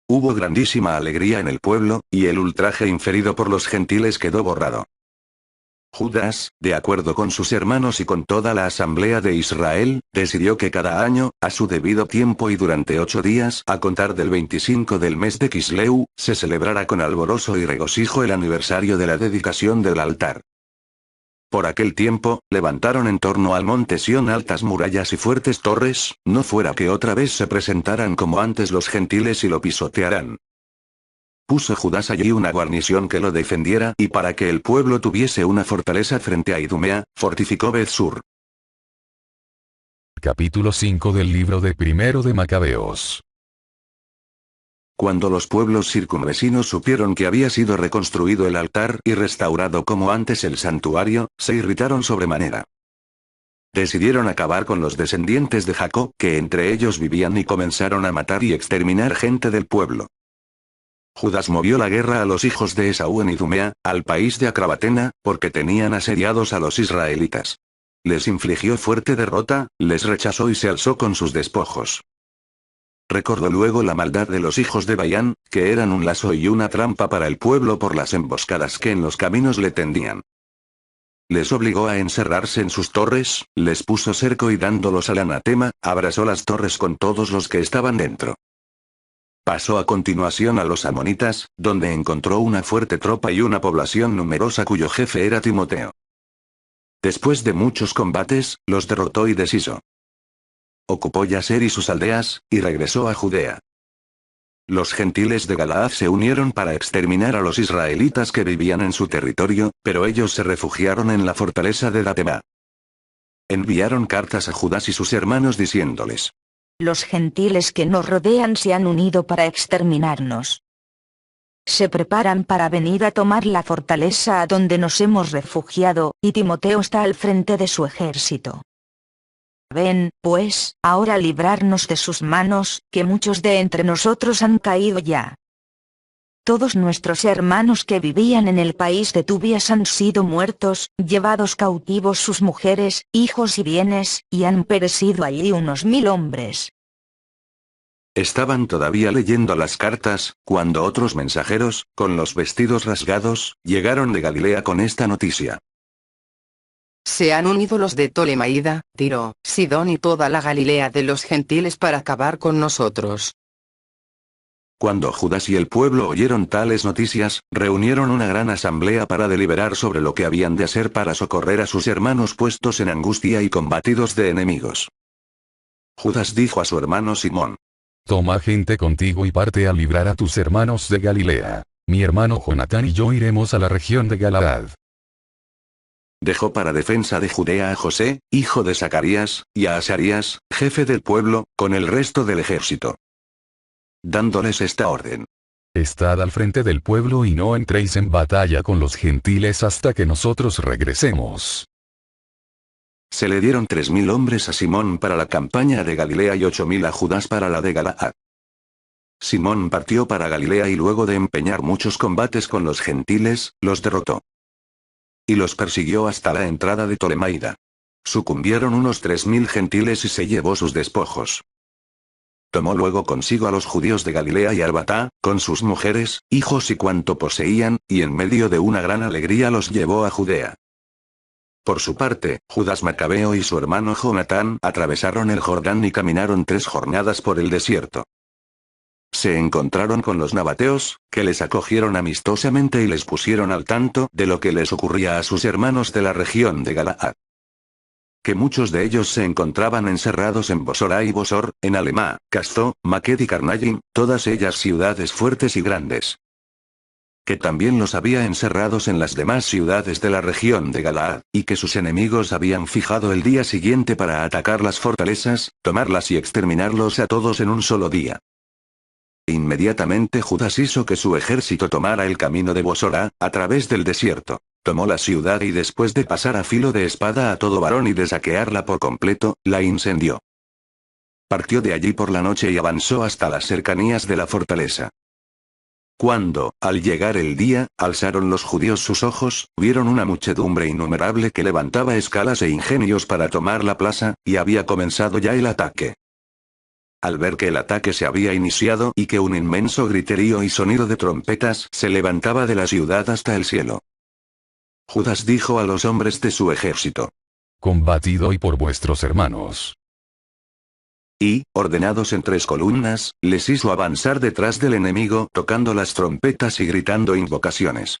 Hubo grandísima alegría en el pueblo, y el ultraje inferido por los gentiles quedó borrado. Judas, de acuerdo con sus hermanos y con toda la asamblea de Israel, decidió que cada año, a su debido tiempo y durante 8 días, a contar del 25 del mes de Quisleu, se celebrara con alborozo y regocijo el aniversario de la dedicación del altar. Por aquel tiempo, levantaron en torno al monte Sión altas murallas y fuertes torres, no fuera que otra vez se presentaran como antes los gentiles y lo pisotearan. Puso Judas allí una guarnición que lo defendiera y para que el pueblo tuviese una fortaleza frente a Idumea, fortificó Beth-sur. Capítulo 5 del libro de Primero de Macabeos. Cuando los pueblos circunvecinos supieron que había sido reconstruido el altar y restaurado como antes el santuario, se irritaron sobremanera. Decidieron acabar con los descendientes de Jacob que entre ellos vivían y comenzaron a matar y exterminar gente del pueblo. Judas movió la guerra a los hijos de Esaú en Idumea, al país de Acrabatena, porque tenían asediados a los israelitas. Les infligió fuerte derrota, les rechazó y se alzó con sus despojos. Recordó luego la maldad de los hijos de Bayán, que eran un lazo y una trampa para el pueblo por las emboscadas que en los caminos le tendían. Les obligó a encerrarse en sus torres, les puso cerco y dándolos al anatema, abrasó las torres con todos los que estaban dentro. Pasó a continuación a los amonitas, donde encontró una fuerte tropa y una población numerosa cuyo jefe era Timoteo. Después de muchos combates, los derrotó y deshizo. Ocupó Yaser y sus aldeas, y regresó a Judea. Los gentiles de Galaad se unieron para exterminar a los israelitas que vivían en su territorio, pero ellos se refugiaron en la fortaleza de Datema. Enviaron cartas a Judas y sus hermanos diciéndoles: Los gentiles que nos rodean se han unido para exterminarnos. Se preparan para venir a tomar la fortaleza a donde nos hemos refugiado, y Timoteo está al frente de su ejército. Ven, pues, ahora librarnos de sus manos, que muchos de entre nosotros han caído ya. Todos nuestros hermanos que vivían en el país de Tubias han sido muertos, llevados cautivos sus mujeres, hijos y bienes, y han perecido allí unos 1000 hombres. Estaban todavía leyendo las cartas, cuando otros mensajeros, con los vestidos rasgados, llegaron de Galilea con esta noticia. Se han unido los de Tolemaida, Tiro, Sidón y toda la Galilea de los gentiles para acabar con nosotros. Cuando Judas y el pueblo oyeron tales noticias, reunieron una gran asamblea para deliberar sobre lo que habían de hacer para socorrer a sus hermanos puestos en angustia y combatidos de enemigos. Judas dijo a su hermano Simón: Toma gente contigo y parte a librar a tus hermanos de Galilea. Mi hermano Jonatán y yo iremos a la región de Galaad. Dejó para defensa de Judea a José, hijo de Zacarías, y a Asarías, jefe del pueblo, con el resto del ejército. Dándoles esta orden: Estad al frente del pueblo y no entréis en batalla con los gentiles hasta que nosotros regresemos. Se le dieron 3000 hombres a Simón para la campaña de Galilea y 8000 a Judas para la de Galaad. Simón partió para Galilea y luego de empeñar muchos combates con los gentiles, los derrotó. Y los persiguió hasta la entrada de Tolemaida. Sucumbieron unos 3000 gentiles y se llevó sus despojos. Tomó luego consigo a los judíos de Galilea y Arbatá, con sus mujeres, hijos y cuanto poseían, y en medio de una gran alegría los llevó a Judea. Por su parte, Judas Macabeo y su hermano Jonatán atravesaron el Jordán y caminaron 3 jornadas por el desierto. Se encontraron con los nabateos, que les acogieron amistosamente y les pusieron al tanto de lo que les ocurría a sus hermanos de la región de Galaad. Que muchos de ellos se encontraban encerrados en Bosora y Bosor, en Alemá, Castó, Maqued y Carnayim, todas ellas ciudades fuertes y grandes. que también los había encerrados en las demás ciudades de la región de Galaad, y que sus enemigos habían fijado el día siguiente para atacar las fortalezas, tomarlas y exterminarlos a todos en un solo día. Inmediatamente Judas hizo que su ejército tomara el camino de Bosora, a través del desierto. Tomó la ciudad y después de pasar a filo de espada a todo varón y de saquearla por completo, la incendió. Partió de allí por la noche y avanzó hasta las cercanías de la fortaleza. Cuando, al llegar el día, alzaron los judíos sus ojos, vieron una muchedumbre innumerable que levantaba escalas e ingenios para tomar la plaza, y había comenzado ya el ataque. Al ver que el ataque se había iniciado y que un inmenso griterío y sonido de trompetas se levantaba de la ciudad hasta el cielo, Judas dijo a los hombres de su ejército: Combatid hoy por vuestros hermanos. Y, ordenados en 3 columnas, les hizo avanzar detrás del enemigo tocando las trompetas y gritando invocaciones.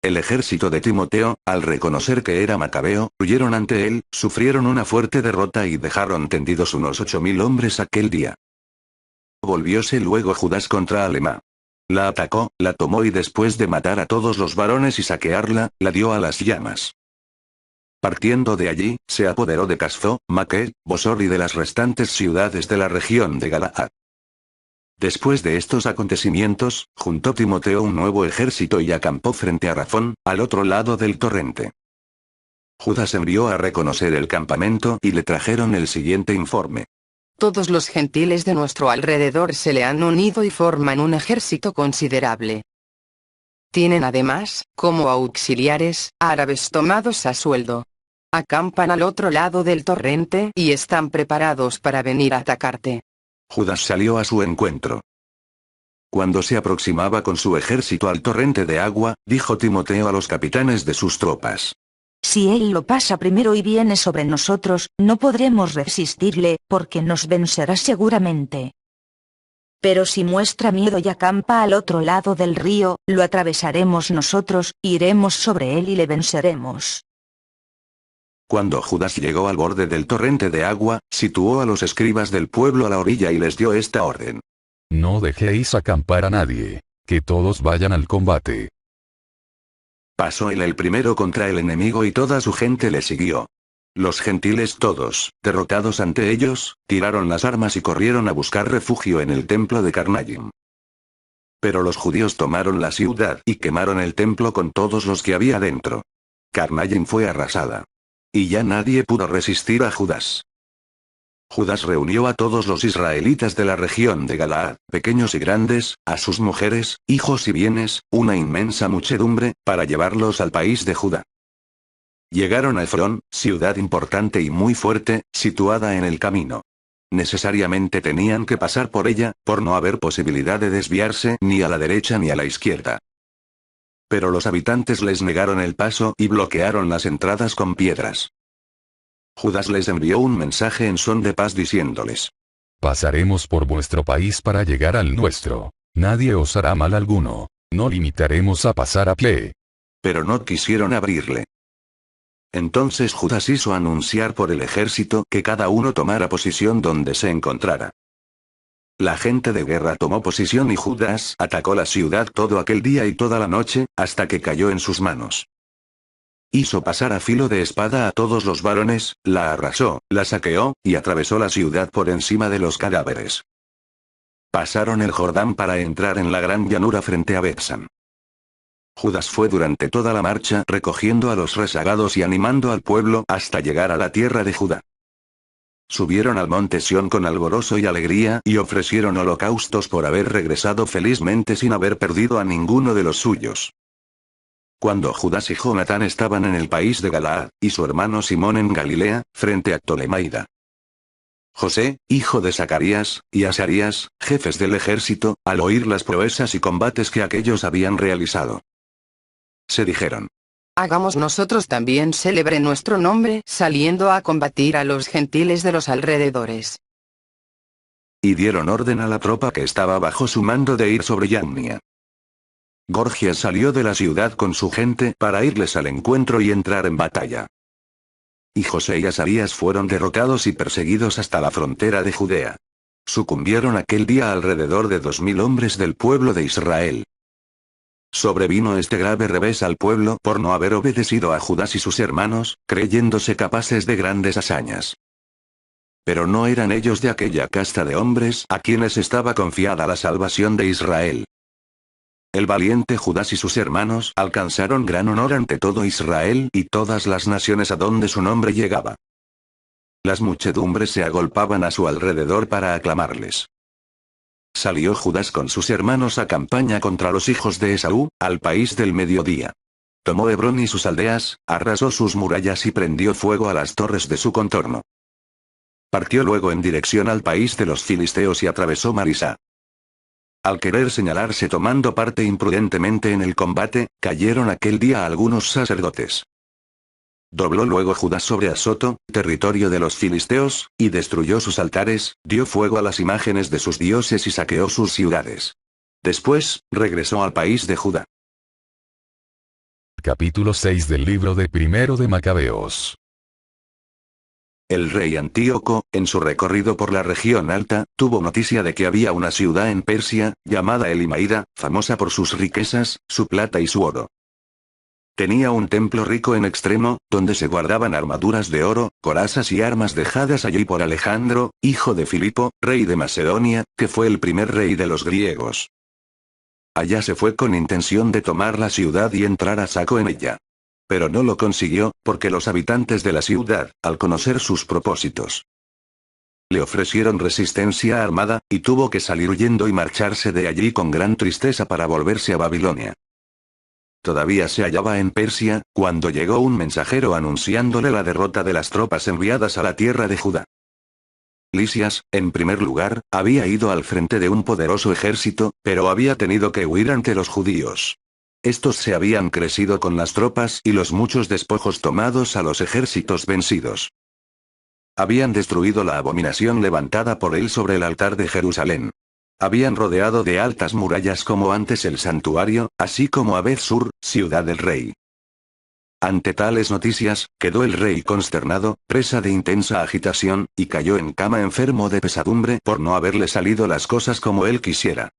El ejército de Timoteo, al reconocer que era Macabeo, huyeron ante él, sufrieron una fuerte derrota y dejaron tendidos unos 8000 hombres aquel día. Volvióse luego Judas contra Alema. La atacó, la tomó y después de matar a todos los varones y saquearla, la dio a las llamas. Partiendo de allí, se apoderó de Casfo, Maqued, Bosor y de las restantes ciudades de la región de Galaad. Después de estos acontecimientos, juntó Timoteo un nuevo ejército y acampó frente a Rafón, al otro lado del torrente. Judas envió a reconocer el campamento y le trajeron el siguiente informe. Todos los gentiles de nuestro alrededor se le han unido y forman un ejército considerable. Tienen además, como auxiliares, árabes tomados a sueldo. Acampan al otro lado del torrente y están preparados para venir a atacarte. Judas salió a su encuentro. Cuando se aproximaba con su ejército al torrente de agua, dijo Timoteo a los capitanes de sus tropas: Si él lo pasa primero y viene sobre nosotros, no podremos resistirle, porque nos vencerá seguramente. Pero si muestra miedo y acampa al otro lado del río, lo atravesaremos nosotros, iremos sobre él y le venceremos. Cuando Judas llegó al borde del torrente de agua, situó a los escribas del pueblo a la orilla y les dio esta orden: No dejéis acampar a nadie, que todos vayan al combate. Pasó él el primero contra el enemigo y toda su gente le siguió. Los gentiles todos, derrotados ante ellos, tiraron las armas y corrieron a buscar refugio en el templo de Carnayim. Pero los judíos tomaron la ciudad y quemaron el templo con todos los que había dentro. Carnayim fue arrasada. Y ya nadie pudo resistir a Judas. Judas reunió a todos los israelitas de la región de Galaad, pequeños y grandes, a sus mujeres, hijos y bienes, una inmensa muchedumbre, para llevarlos al país de Judá. Llegaron a Efrón, ciudad importante y muy fuerte, situada en el camino. Necesariamente tenían que pasar por ella, por no haber posibilidad de desviarse ni a la derecha ni a la izquierda. Pero los habitantes les negaron el paso y bloquearon las entradas con piedras. Judas les envió un mensaje en son de paz diciéndoles: Pasaremos por vuestro país para llegar al nuestro. Nadie os hará mal alguno. No limitaremos a pasar a pie. Pero no quisieron abrirle. Entonces Judas hizo anunciar por el ejército que cada uno tomara posición donde se encontrara. La gente de guerra tomó posición y Judas atacó la ciudad todo aquel día y toda la noche, hasta que cayó en sus manos. Hizo pasar a filo de espada a todos los varones, la arrasó, la saqueó, y atravesó la ciudad por encima de los cadáveres. Pasaron el Jordán para entrar en la gran llanura frente a Bethsan. Judas fue durante toda la marcha recogiendo a los rezagados y animando al pueblo hasta llegar a la tierra de Judá. Subieron al monte Sión con alborozo y alegría y ofrecieron holocaustos por haber regresado felizmente sin haber perdido a ninguno de los suyos. Cuando Judas y Jonatán estaban en el país de Galaad, y su hermano Simón en Galilea, frente a Ptolemaida, José, hijo de Zacarías, y Asarías, jefes del ejército, al oír las proezas y combates que aquellos habían realizado, se dijeron: Hagamos nosotros también célebre nuestro nombre, saliendo a combatir a los gentiles de los alrededores. Y dieron orden a la tropa que estaba bajo su mando de ir sobre Yamnia. Gorgias salió de la ciudad con su gente para irles al encuentro y entrar en batalla. Y José y Asarías fueron derrotados y perseguidos hasta la frontera de Judea. Sucumbieron aquel día alrededor de 2000 hombres del pueblo de Israel. sobrevino este grave revés al pueblo por no haber obedecido a Judas y sus hermanos, creyéndose capaces de grandes hazañas. Pero no eran ellos de aquella casta de hombres a quienes estaba confiada la salvación de Israel. El valiente Judas y sus hermanos alcanzaron gran honor ante todo Israel y todas las naciones a donde su nombre llegaba. Las muchedumbres se agolpaban a su alrededor para aclamarles. Salió Judas con sus hermanos a campaña contra los hijos de Esaú, al país del mediodía. Tomó Hebrón y sus aldeas, arrasó sus murallas y prendió fuego a las torres de su contorno. Partió luego en dirección al país de los filisteos y atravesó Marisá. Al querer señalarse tomando parte imprudentemente en el combate, cayeron aquel día algunos sacerdotes. Dobló luego Judas sobre Asoto, territorio de los filisteos, y destruyó sus altares, dio fuego a las imágenes de sus dioses y saqueó sus ciudades. Después, regresó al país de Judá. Capítulo 6 del libro de Primero de Macabeos. El rey Antíoco, en su recorrido por la región alta, tuvo noticia de que había una ciudad en Persia, llamada Elimaída, famosa por sus riquezas, su plata y su oro. Tenía un templo rico en extremo, donde se guardaban armaduras de oro, corazas y armas dejadas allí por Alejandro, hijo de Filipo, rey de Macedonia, que fue el primer rey de los griegos. Allá se fue con intención de tomar la ciudad y entrar a saco en ella. Pero no lo consiguió, porque los habitantes de la ciudad, al conocer sus propósitos, le ofrecieron resistencia armada, y tuvo que salir huyendo y marcharse de allí con gran tristeza para volverse a Babilonia. Todavía se hallaba en Persia, cuando llegó un mensajero anunciándole la derrota de las tropas enviadas a la tierra de Judá. Lisias, en primer lugar, había ido al frente de un poderoso ejército, pero había tenido que huir ante los judíos. Estos se habían crecido con las tropas y los muchos despojos tomados a los ejércitos vencidos. Habían destruido la abominación levantada por él sobre el altar de Jerusalén. Habían rodeado de altas murallas como antes el santuario, así como a Bet-sur, ciudad del rey. Ante tales noticias, quedó el rey consternado, presa de intensa agitación, y cayó en cama enfermo de pesadumbre por no haberle salido las cosas como él quisiera.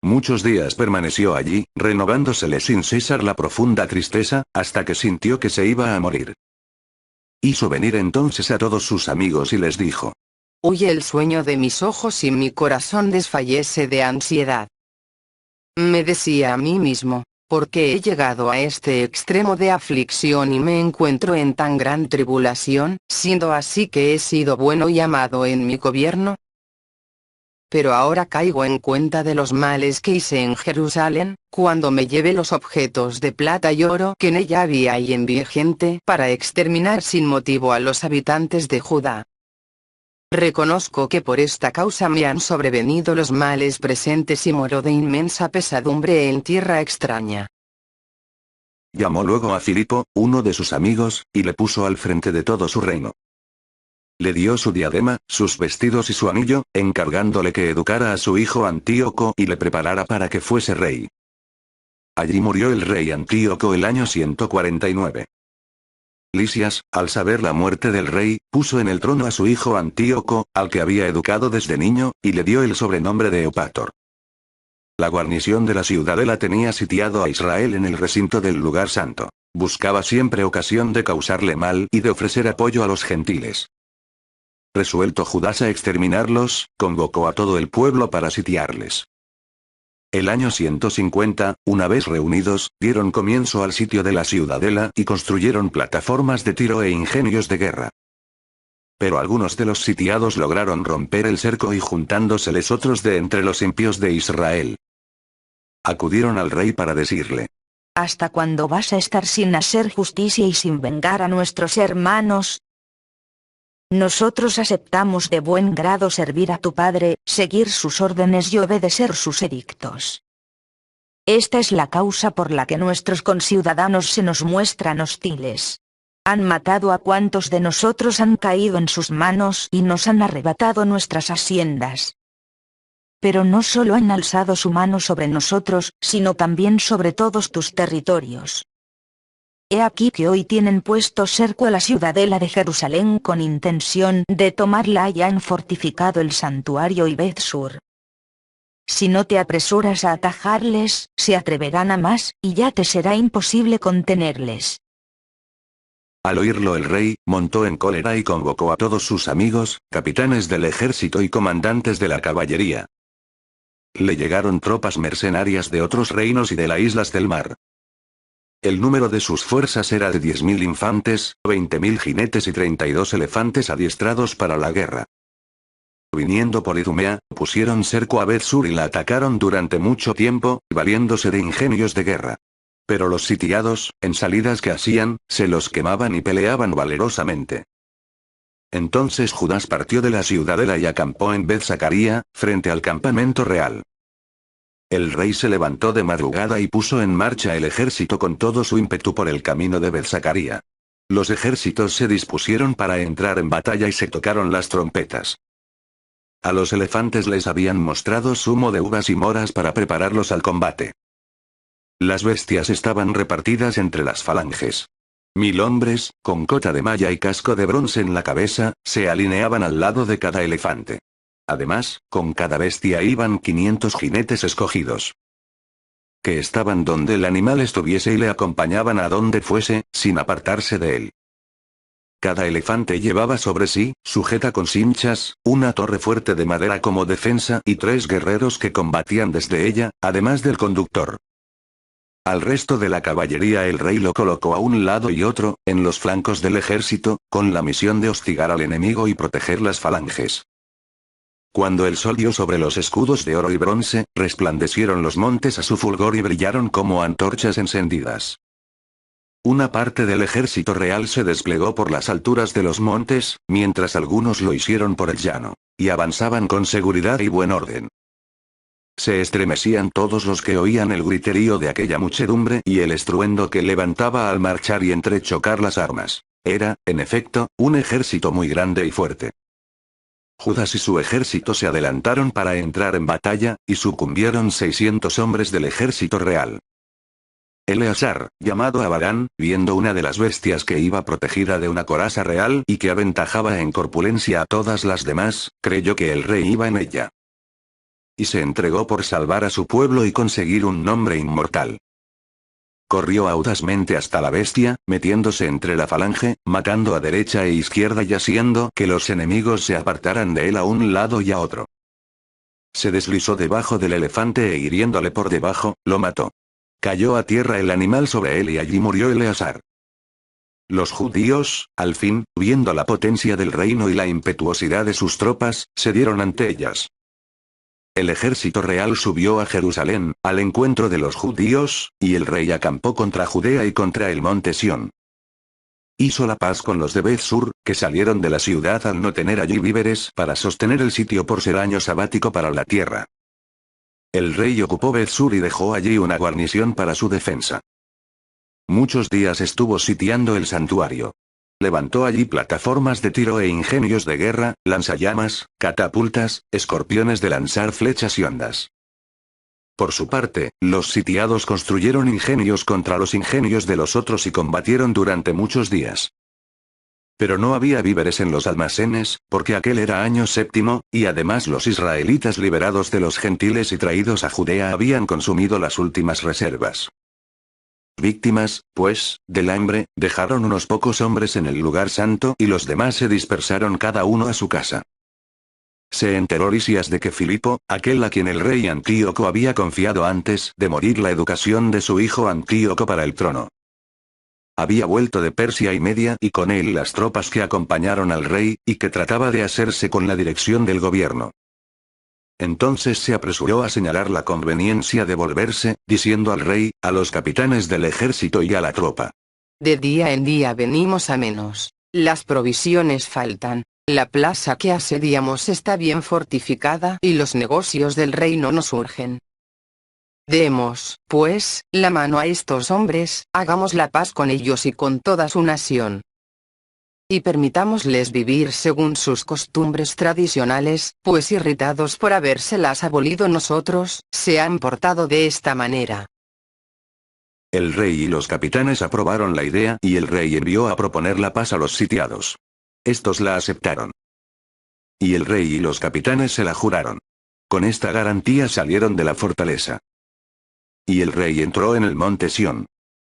Muchos días permaneció allí, renovándosele sin cesar la profunda tristeza, hasta que sintió que se iba a morir. Hizo venir entonces a todos sus amigos y les dijo: Huye el sueño de mis ojos y mi corazón desfallece de ansiedad. Me decía a mí mismo, ¿por qué he llegado a este extremo de aflicción y me encuentro en tan gran tribulación, siendo así que he sido bueno y amado en mi gobierno? Pero ahora caigo en cuenta de los males que hice en Jerusalén, cuando me llevé los objetos de plata y oro que en ella había y envié gente para exterminar sin motivo a los habitantes de Judá. Reconozco que por esta causa me han sobrevenido los males presentes y moro de inmensa pesadumbre en tierra extraña. Llamó luego a Filipo, uno de sus amigos, y le puso al frente de todo su reino. Le dio su diadema, sus vestidos y su anillo, encargándole que educara a su hijo Antíoco y le preparara para que fuese rey. Allí murió el rey Antíoco el año 149. Lisias, al saber la muerte del rey, puso en el trono a su hijo Antíoco, al que había educado desde niño, y le dio el sobrenombre de Eupator. La guarnición de la ciudadela tenía sitiado a Israel en el recinto del lugar santo. Buscaba siempre ocasión de causarle mal y de ofrecer apoyo a los gentiles. Resuelto Judas a exterminarlos, convocó a todo el pueblo para sitiarles. El año 150, una vez reunidos, dieron comienzo al sitio de la ciudadela y construyeron plataformas de tiro e ingenios de guerra. Pero algunos de los sitiados lograron romper el cerco y juntándoseles otros de entre los impíos de Israel. Acudieron al rey para decirle: ¿Hasta cuándo vas a estar sin hacer justicia y sin vengar a nuestros hermanos? Nosotros aceptamos de buen grado servir a tu padre, seguir sus órdenes y obedecer sus edictos. Esta es la causa por la que nuestros conciudadanos se nos muestran hostiles. Han matado a cuantos de nosotros han caído en sus manos y nos han arrebatado nuestras haciendas. Pero no solo han alzado su mano sobre nosotros, sino también sobre todos tus territorios. He aquí que hoy tienen puesto cerco a la ciudadela de Jerusalén con intención de tomarla y han fortificado el santuario y Bet-sur. Si no te apresuras a atajarles, se atreverán a más, y ya te será imposible contenerles. Al oírlo el rey, montó en cólera y convocó a todos sus amigos, capitanes del ejército y comandantes de la caballería. Le llegaron tropas mercenarias de otros reinos y de las islas del mar. El número de sus fuerzas era de 10.000 infantes, 20.000 jinetes y 32 elefantes adiestrados para la guerra. Viniendo por Idumea, pusieron cerco a Beth-sur y la atacaron durante mucho tiempo, valiéndose de ingenios de guerra. Pero los sitiados, en salidas que hacían, se los quemaban y peleaban valerosamente. Entonces Judas partió de la ciudadela y acampó en Beth-Zacaría, frente al campamento real. El rey se levantó de madrugada y puso en marcha el ejército con todo su ímpetu por el camino de Beth-Zacaría. Los ejércitos se dispusieron para entrar en batalla y se tocaron las trompetas. A los elefantes les habían mostrado zumo de uvas y moras para prepararlos al combate. Las bestias estaban repartidas entre las falanges. 1000 hombres, con cota de malla y casco de bronce en la cabeza, se alineaban al lado de cada elefante. Además, con cada bestia iban 500 jinetes escogidos, que estaban donde el animal estuviese y le acompañaban a donde fuese, sin apartarse de él. Cada elefante llevaba sobre sí, sujeta con cinchas, una torre fuerte de madera como defensa y 3 guerreros que combatían desde ella, además del conductor. Al resto de la caballería el rey lo colocó a un lado y otro, en los flancos del ejército, con la misión de hostigar al enemigo y proteger las falanges. Cuando el sol dio sobre los escudos de oro y bronce, resplandecieron los montes a su fulgor y brillaron como antorchas encendidas. Una parte del ejército real se desplegó por las alturas de los montes, mientras algunos lo hicieron por el llano, y avanzaban con seguridad y buen orden. Se estremecían todos los que oían el griterío de aquella muchedumbre y el estruendo que levantaba al marchar y entrechocar las armas. Era, en efecto, un ejército muy grande y fuerte. Judas y su ejército se adelantaron para entrar en batalla, y sucumbieron 600 hombres del ejército real. Eleazar, llamado Abarán, viendo una de las bestias que iba protegida de una coraza real y que aventajaba en corpulencia a todas las demás, creyó que el rey iba en ella. Y se entregó por salvar a su pueblo y conseguir un nombre inmortal. Corrió audazmente hasta la bestia, metiéndose entre la falange, matando a derecha e izquierda y haciendo que los enemigos se apartaran de él a un lado y a otro. Se deslizó debajo del elefante e hiriéndole por debajo, lo mató. Cayó a tierra el animal sobre él y allí murió Eleazar. Los judíos, al fin, viendo la potencia del reino y la impetuosidad de sus tropas, se dieron ante ellas. El ejército real subió a Jerusalén, al encuentro de los judíos, y el rey acampó contra Judea y contra el monte Sión. Hizo la paz con los de Beth-sur, que salieron de la ciudad al no tener allí víveres para sostener el sitio por ser año sabático para la tierra. El rey ocupó Beth-sur y dejó allí una guarnición para su defensa. Muchos días estuvo sitiando el santuario. Levantó allí plataformas de tiro e ingenios de guerra, lanzallamas, catapultas, escorpiones de lanzar flechas y ondas. Por su parte, los sitiados construyeron ingenios contra los ingenios de los otros y combatieron durante muchos días. Pero no había víveres en los almacenes, porque aquel era año séptimo, y además los israelitas liberados de los gentiles y traídos a Judea habían consumido las últimas reservas. Víctimas, pues, del hambre, dejaron unos pocos hombres en el lugar santo y los demás se dispersaron cada uno a su casa. Se enteró Lisias de que Filipo, aquel a quien el rey Antíoco había confiado antes de morir la educación de su hijo Antíoco para el trono, había vuelto de Persia y Media y con él las tropas que acompañaron al rey, y que trataba de hacerse con la dirección del gobierno. Entonces se apresuró a señalar la conveniencia de volverse, diciendo al rey, a los capitanes del ejército y a la tropa: de día en día venimos a menos, las provisiones faltan, la plaza que asediamos está bien fortificada y los negocios del reino nos urgen. Demos, pues, la mano a estos hombres, hagamos la paz con ellos y con toda su nación. Y permitámosles vivir según sus costumbres tradicionales, pues irritados por habérselas abolido nosotros, se han portado de esta manera. El rey y los capitanes aprobaron la idea y el rey envió a proponer la paz a los sitiados. Estos la aceptaron. Y el rey y los capitanes se la juraron. Con esta garantía salieron de la fortaleza. Y el rey entró en el monte Sión.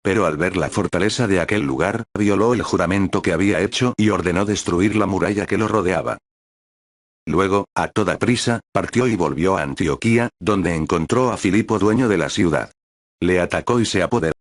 Pero al ver la fortaleza de aquel lugar, violó el juramento que había hecho y ordenó destruir la muralla que lo rodeaba. Luego, a toda prisa, partió y volvió a Antioquía, donde encontró a Filipo dueño de la ciudad. Le atacó y se apoderó